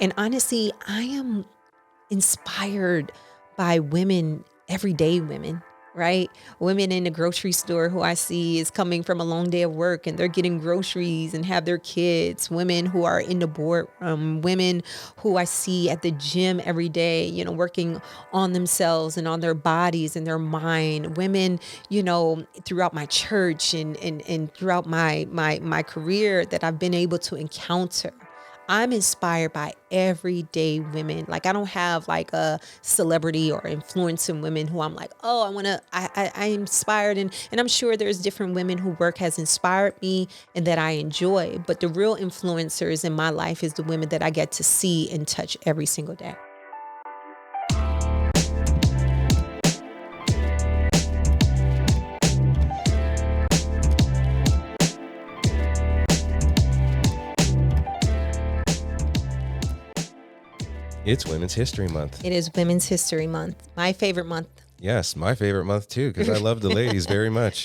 And honestly, I am inspired by women, everyday women, right? Women in the grocery store who I see is coming from a long day of work and they're getting groceries and have their kids. Women who are in the boardroom, women who I see at the gym every day, working on themselves and on their bodies and their mind. Women, throughout my church and throughout my career that I've been able to encounter. I'm inspired by everyday women. Like I don't have like a celebrity or influencing women who I'm like, oh, I'm inspired. And I'm sure there's different women who work has inspired me and that I enjoy. But the real influencers in my life is the women that I get to see and touch every single day. It's Women's History Month. It is Women's History Month. My favorite month. Yes, my favorite month too, because I love the ladies very much.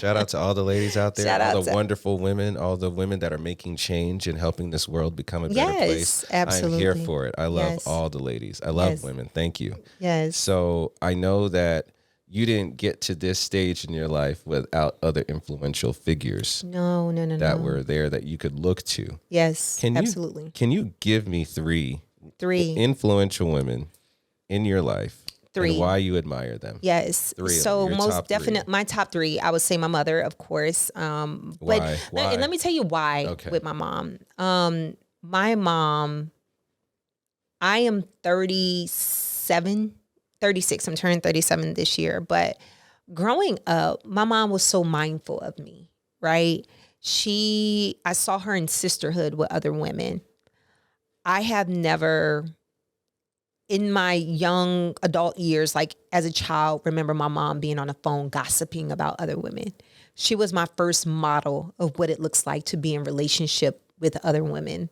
Shout out to all the ladies out there, all the wonderful women, all the women that are making change and helping this world become a better place. Absolutely. I'm here for it. I love all the ladies. I love women. Thank you. Yes. So I know that you didn't get to this stage in your life without other influential figures. No. That were there that you could look to. Yes, absolutely. Can you give me three influential women in your life? And why you admire them? Yes. So most definitely my top three, I would say my mother, of course. Why? Let me tell you why with my mom. My mom, I am 36. I'm turning 37 this year. But growing up, my mom was so mindful of me, right? I saw her in sisterhood with other women. I have never, in my young adult years, like as a child, remember my mom being on the phone gossiping about other women. She was my first model of what it looks like to be in relationship with other women.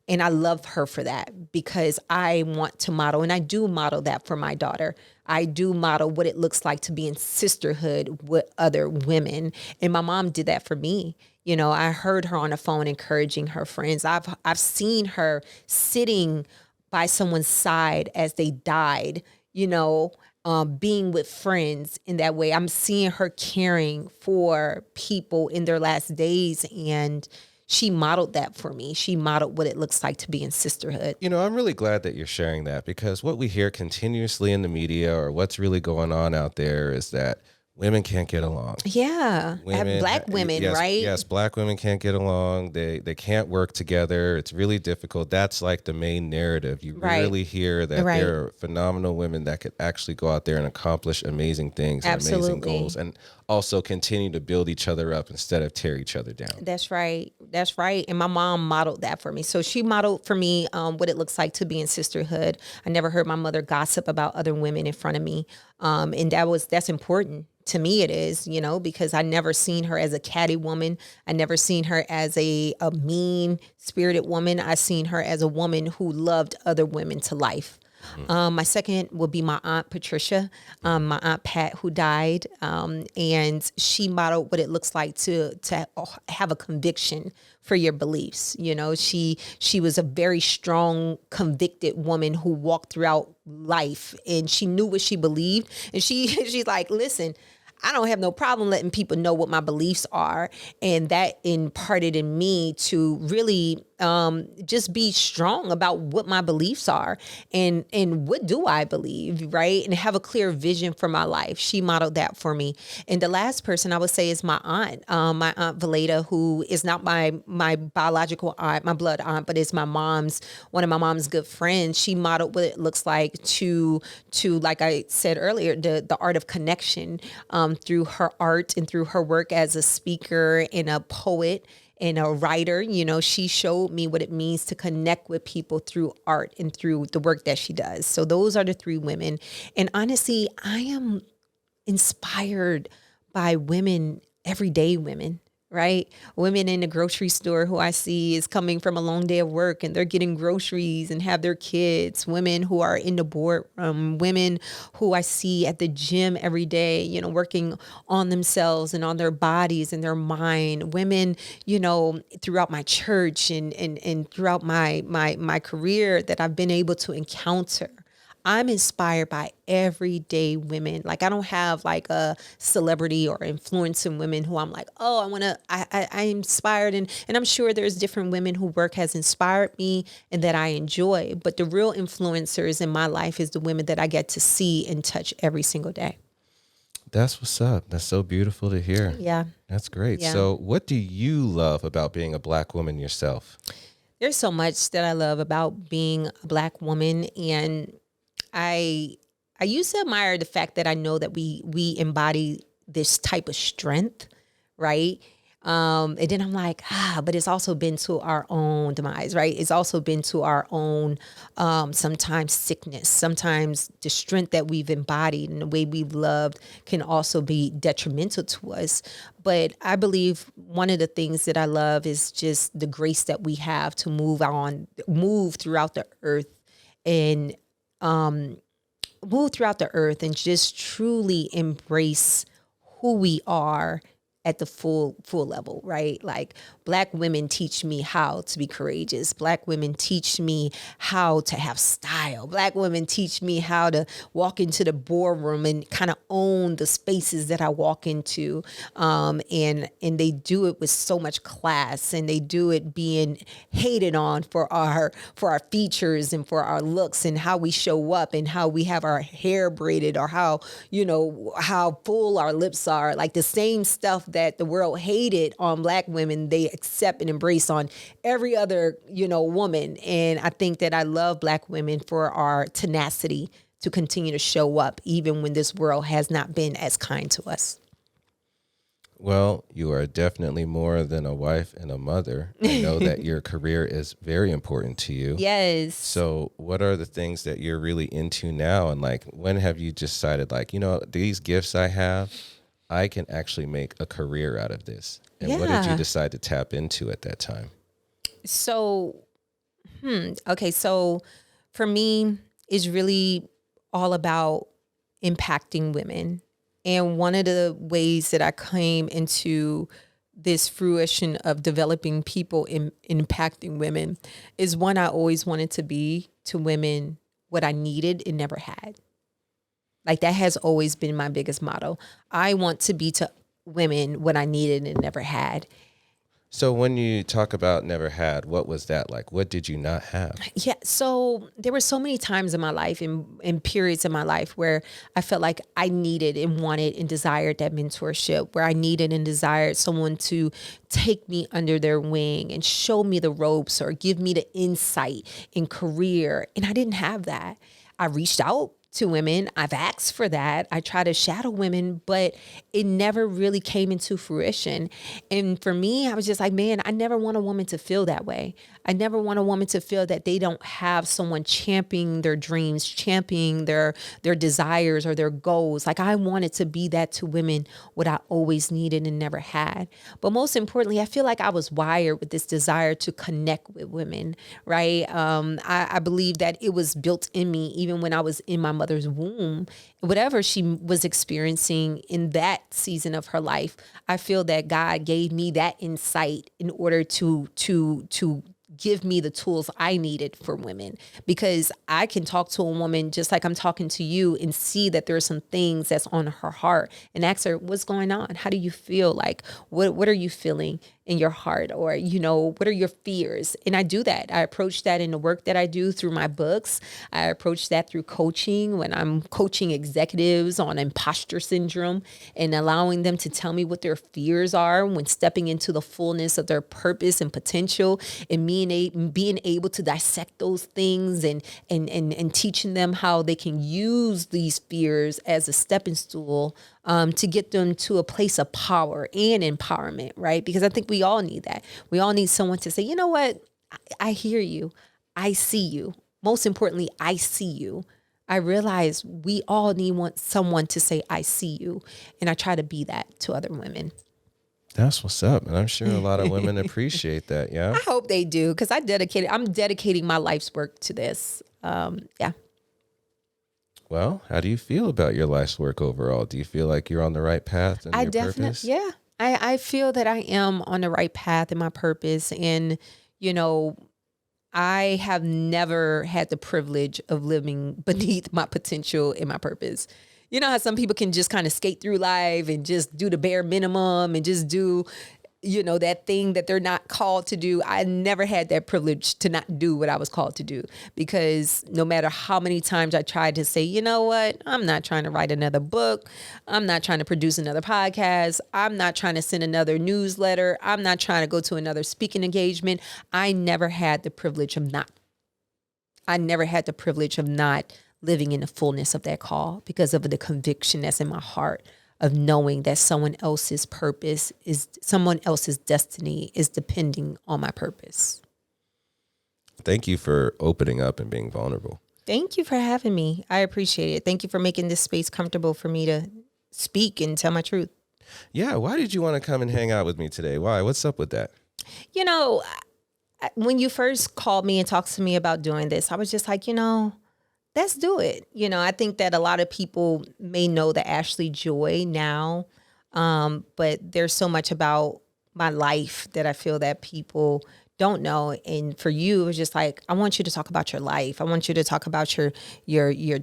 And I love her for that because I want to model, and I do model that for my daughter. I do model what it looks like to be in sisterhood with other women. And my mom did that for me. I heard her on the phone encouraging her friends. I've seen her sitting by someone's side as they died, being with friends in that way. I'm seeing her caring for people in their last days, and she modeled that for me. She modeled what it looks like to be in sisterhood. I'm really glad that you're sharing that, because what we hear continuously in the media, or what's really going on out there, is that women can't get along. Yeah. Black women, yes, right? Yes, Black women can't get along. They can't work together. It's really difficult. That's like the main narrative. You rarely hear that there are phenomenal women that could actually go out there and accomplish amazing things and amazing goals, and also continue to build each other up instead of tear each other down. That's right. And my mom modeled that for me. So she modeled for me what it looks like to be in sisterhood. I never heard my mother gossip about other women in front of me. And that's important. To me, it is, because I never seen her as a catty woman. I never seen her as a mean-spirited woman. I seen her as a woman who loved other women to life. Mm-hmm. My second would be my Aunt Patricia, my Aunt Pat, who died. And she modeled what it looks like to have a conviction for your beliefs. She was a very strong, convicted woman who walked throughout life, and she knew what she believed. And she's like, listen, I don't have no problem letting people know what my beliefs are. And that imparted in me to really just be strong about what my beliefs are and what do I believe, right? And have a clear vision for my life. She modeled that for me. And the last person I would say is my Aunt Valeda, who is not my biological aunt, my blood aunt, but is one of my mom's good friends. She modeled what it looks like to like I said earlier, the art of connection through her art and through her work as a speaker and a poet and a writer. She showed me what it means to connect with people through art and through the work that she does. So those are the three women. And honestly, I am inspired by women, everyday women, right? Women in the grocery store who I see is coming from a long day of work and they're getting groceries and have their kids. Women who are in the boardroom, women who I see at the gym every day, working on themselves and on their bodies and their mind. Women, throughout my church and throughout my career that I've been able to encounter. I'm inspired by everyday women. Like I don't have like a celebrity or influencing women who I'm like, oh, I'm inspired. And I'm sure there's different women who work has inspired me and that I enjoy. But the real influencers in my life is the women that I get to see and touch every single day. That's what's up. That's so beautiful to hear. Yeah. That's great. Yeah. So what do you love about being a Black woman yourself? There's so much that I love about being a Black woman, and I used to admire the fact that I know that we embody this type of strength, right? And then I'm like, but it's also been to our own demise, right? It's also been to our own sometimes sickness, sometimes the strength that we've embodied and the way we've loved can also be detrimental to us. But I believe one of the things that I love is just the grace that we have to move throughout the earth and move throughout the earth and just truly embrace who we are at the full level, right? Like Black women teach me how to be courageous. Black women teach me how to have style. Black women teach me how to walk into the boardroom and kind of own the spaces that I walk into. And they do it with so much class, and they do it being hated on for our features and for our looks and how we show up and how we have our hair braided or how full our lips are. Like the same stuff that the world hated on Black women, they accept and embrace on every other, woman. And I think that I love Black women for our tenacity to continue to show up, even when this world has not been as kind to us. Well, you are definitely more than a wife and a mother. I know that your career is very important to you. Yes. So what are the things that you're really into now? And like, when have you decided like, these gifts I have, I can actually make a career out of this? And what did you decide to tap into at that time? So, okay. So for me, it's really all about impacting women. And one of the ways that I came into this fruition of developing people in impacting women is one, I always wanted to be to women what I needed and never had. Like that has always been my biggest motto. I want to be to women what I needed and never had. So when you talk about never had, what was that like? What did you not have? Yeah. So there were so many times in my life and periods in my life where I felt like I needed and wanted and desired that mentorship, where I needed and desired someone to take me under their wing and show me the ropes or give me the insight in career. And I didn't have that. I reached out to women. I've asked for that. I try to shadow women, but it never really came into fruition. And for me, I was just like, man, I never want a woman to feel that way. I never want a woman to feel that they don't have someone championing their dreams, championing their desires or their goals. Like I wanted to be that to women, what I always needed and never had. But most importantly, I feel like I was wired with this desire to connect with women, right? I believe that it was built in me even when I was in my mother's womb. Whatever she was experiencing in that season of her life, I feel that God gave me that insight in order to give me the tools I needed for women, because I can talk to a woman just like I'm talking to you and see that there are some things that's on her heart and ask her, what's going on? How do you feel? Like, what are you feeling in your heart? Or, what are your fears? And I do that. I approach that in the work that I do through my books. I approach that through coaching when I'm coaching executives on imposter syndrome and allowing them to tell me what their fears are when stepping into the fullness of their purpose and potential, and being able to dissect those things and teaching them how they can use these fears as a stepping stool to get them to a place of power and empowerment, right? Because I think we all need that. We all need someone to say, you know what? I hear you. I see you. Most importantly, I see you. I realize we all need someone to say, I see you. And I try to be that to other women. That's what's up. And I'm sure a lot of women appreciate that. Yeah. I hope they do, because I'm dedicating my life's work to this. Yeah. Well, how do you feel about your life's work overall? Do you feel like you're on the right path and your purpose? Yeah. I feel that I am on the right path and my purpose. And, I have never had the privilege of living beneath my potential and my purpose. You know how some people can just kind of skate through life and just do the bare minimum and just do, that thing that they're not called to do. I never had that privilege to not do what I was called to do, because no matter how many times I tried to say, you know what, I'm not trying to write another book. I'm not trying to produce another podcast. I'm not trying to send another newsletter. I'm not trying to go to another speaking engagement. I never had the privilege of not living in the fullness of that call, because of the conviction that's in my heart of knowing that someone else's destiny is depending on my purpose. Thank you for opening up and being vulnerable. Thank you for having me. I appreciate it. Thank you for making this space comfortable for me to speak and tell my truth. Yeah. Why did you want to come and hang out with me today? Why? What's up with that? When you first called me and talked to me about doing this, I was just like, let's do it. I think that a lot of people may know the Ashley Joy now, but there's so much about my life that I feel that people don't know. And for you, it was just like, I want you to talk about your life. I want you to talk about your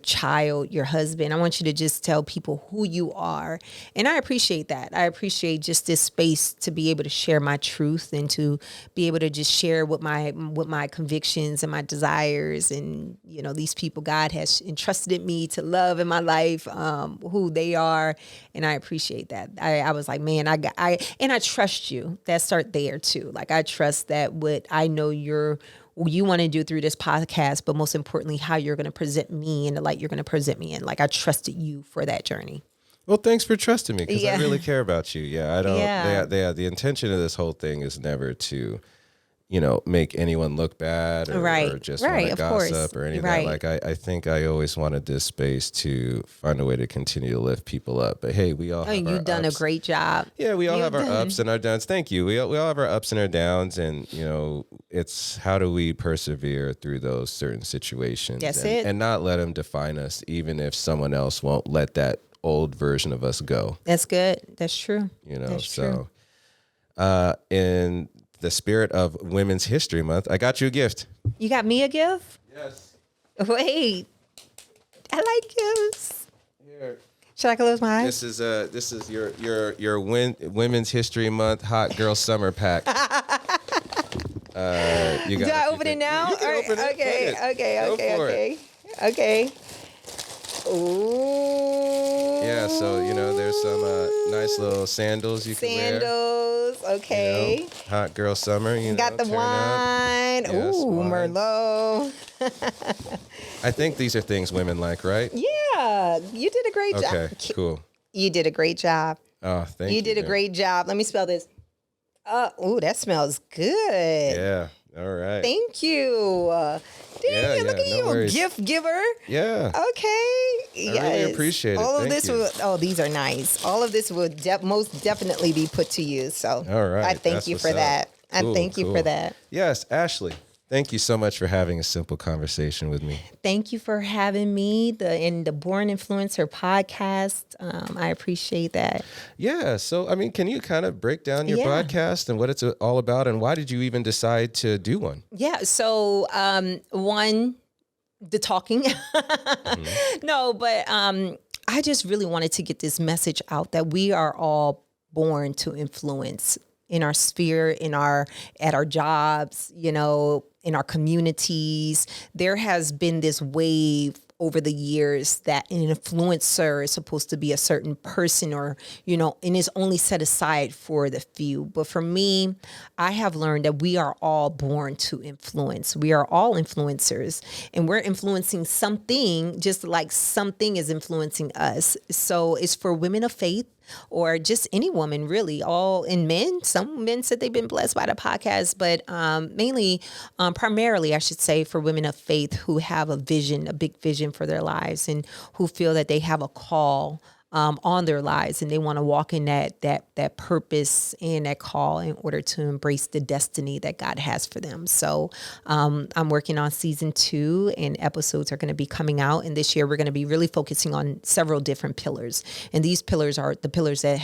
child, your husband. I want you to just tell people who you are. And I appreciate that. I appreciate just this space to be able to share my truth and to be able to just share what my convictions and my desires and, these people God has entrusted me to love in my life, who they are. And I appreciate that. I was like, man, I trust you. That start there too. Like, I trust that what I know you want to do through this podcast, but most importantly, how you're going to present me in the light you're going to present me in. Like, I trusted you for that journey. Well, thanks for trusting me, because I really care about you. Yeah, I don't. Yeah. The intention of this whole thing is never to, make anyone look bad or just want to gossip or any of that. Like, I think I always wanted this space to find a way to continue to lift people up. But hey, we all have you've done a great job. Yeah, we all have our ups and our downs. Thank you. We all have our ups and our downs, and it's how do we persevere through those certain situations. That's it. And not let them define us, even if someone else won't let that old version of us go. That's good. That's true. That's true. In the spirit of Women's History Month, I got you a gift. You got me a gift? Yes. Wait, I like gifts. Here. Should I close my eyes? This is your Women's History Month Hot Girl Summer Pack. Do I open it now? You can open it. Okay. Ooh. Yeah, so there's some nice little sandals you can wear. Sandals, okay. Hot girl summer, Got the wine. Yes, ooh, wine. Merlot. I think these are things women like, right? Yeah, you did a great job. Okay, cool. You did a great job. Oh, thank you. You did a great job. Let me spell this. Ooh, that smells good. Yeah. All right. Thank you. Dang, look at you, worries. Gift giver. Yeah. Okay. I really appreciate it. All of Thank this you. these are nice. All of this will most definitely be put to use. So all right. I thank you for that. Cool, I thank you for that. Yes, Ashley. Thank you so much for having a simple conversation with me. Thank you for having me in the Born Influencer podcast. I appreciate that. Yeah. So, can you kind of break down your podcast and what it's all about, and why did you even decide to do one? Yeah. So, one, the talking. Mm-hmm. No, but I just really wanted to get this message out that we are all born to influence in our sphere, at our jobs, in our communities. There has been this wave over the years that an influencer is supposed to be a certain person or, and is only set aside for the few. But for me, I have learned that we are all born to influence. We are all influencers, and we're influencing something just like something is influencing us. So it's for women of faith, or just any woman, really. Men. Some men said they've been blessed by the podcast, but primarily, I should say, for women of faith who have a big vision for their lives, and who feel that they have a call on their lives, and they want to walk in that purpose and that call in order to embrace the destiny that God has for them. So I'm working on season 2, and episodes are going to be coming out. And this year we're going to be really focusing on several different pillars. And these pillars are the pillars that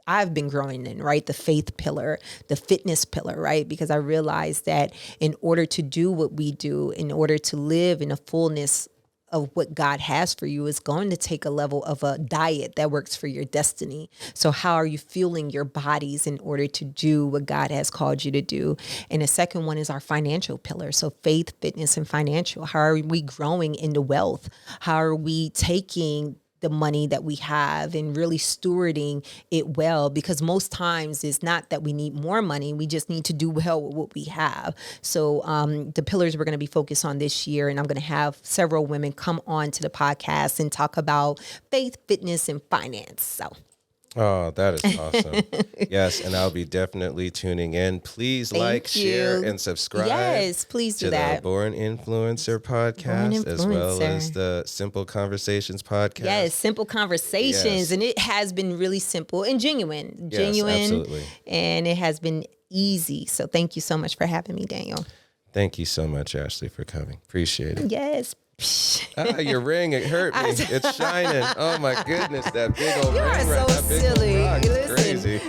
I've been growing in, right? The faith pillar, the fitness pillar, right? Because I realized that in order to do what we do, in order to live in a fullness of what God has for you, is going to take a level of a diet that works for your destiny. So how are you fueling your bodies in order to do what God has called you to do? And the second one is our financial pillar. So faith, fitness, and financial. How are we growing into wealth? How are we taking the money that we have and really stewarding it well? Because most times it's not that we need more money. We just need to do well with what we have. So the pillars we're going to be focused on this year, and I'm going to have several women come on to the podcast and talk about faith, fitness, and finance. So. Oh, that is awesome. Yes, and I'll be definitely tuning in. Please share, and subscribe. Yes, please do to that. the Born Influencer podcast, as well as the Simple Conversations podcast. Yes, Simple Conversations. Yes. And it has been really simple and genuine. Yes, absolutely. And it has been easy. So thank you so much for having me, Daniel. Thank you so much, Ashley, for coming. Appreciate it. Yes. Your ring, it hurt me. It's shining. Oh my goodness, that big old you ring. You are so silly. Listen. Crazy.